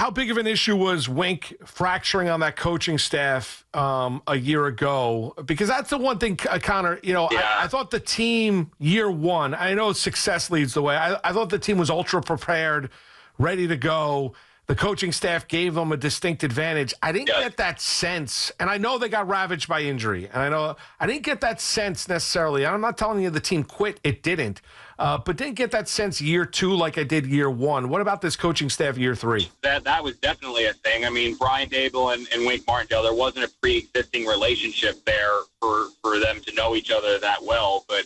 how big of an issue was Wink fracturing on that coaching staff a year ago? Because that's the one thing, Connor, I thought the team year one, I know success leads the way. I thought the team was ultra prepared, ready to go. The coaching staff gave them a distinct advantage. I didn't get that sense, and I know they got ravaged by injury, and I didn't get that sense necessarily. I'm not telling you the team quit. It didn't. But didn't get that sense year two like I did year one. What about this coaching staff year three? That was definitely a thing. I mean, Brian Daboll and Wink Martindale, there wasn't a pre-existing relationship there for them to know each other that well, but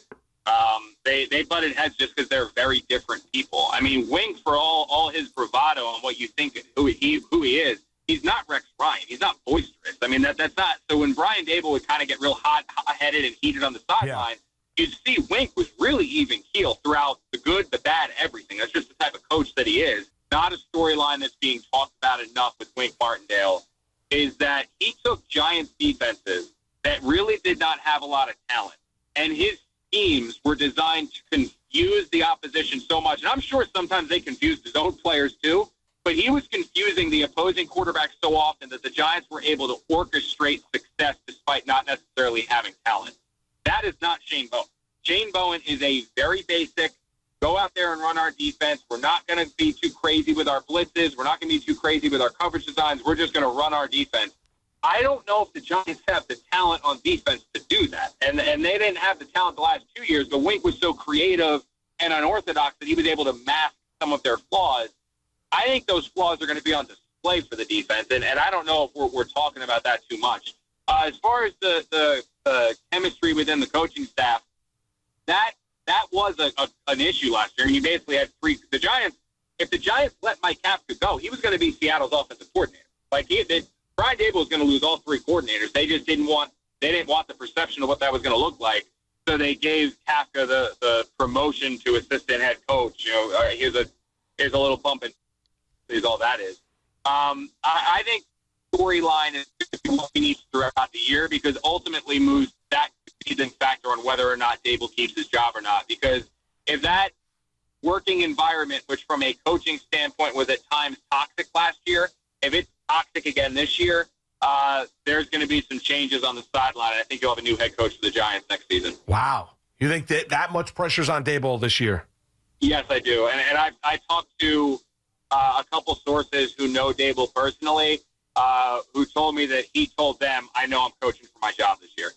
they butted heads just because they're very different people. I mean, Wink, for all his bravado and what you think who he is, he's not Rex Ryan. He's not boisterous. I mean, that's not. So when Brian Daboll would kind of get real hot-headed and heated on the sideline, you'd see Wink was really even keel throughout the good, the bad, everything. That's just the type of coach that he is. Not a storyline that's being talked about enough with Wink Martindale is that he took Giants defenses that really did not have a lot of talent, and his teams were designed to confuse the opposition so much. And I'm sure sometimes they confused his own players too, but he was confusing the opposing quarterback so often that the Giants were able to orchestrate success despite not necessarily having talent. That is not Shane Bowen. Shane Bowen is a very basic, go out there and run our defense. We're not going to be too crazy with our blitzes. We're not going to be too crazy with our coverage designs. We're just going to run our defense. I don't know if the Giants have the talent on defense to do that. And they didn't have the talent the last 2 years, but Wink was so creative and unorthodox that he was able to mask some of their flaws. I think those flaws are going to be on display for the defense, and I don't know if we're talking about that too much. As far as the chemistry within the coaching staff, that was an issue last year. You basically had the Giants. If the Giants let Mike Kafka go, he was going to be Seattle's offensive coordinator. Brian Daboll was going to lose all three coordinators. They just didn't want the perception of what that was going to look like. So they gave Kafka the promotion to assistant head coach. Here's a little bump and is all that is. I think storyline is what we need throughout the year because ultimately moves that season factor on whether or not Daboll keeps his job or not. Because if that working environment, which from a coaching standpoint was at times toxic last year, if it's toxic again this year, there's going to be some changes on the sideline. I think you'll have a new head coach for the Giants next season. Wow. You think that much pressure's on Daboll this year? Yes, I do. And I talked to a couple sources who know Daboll personally, who told me that he told them, I know I'm coaching for my job this year.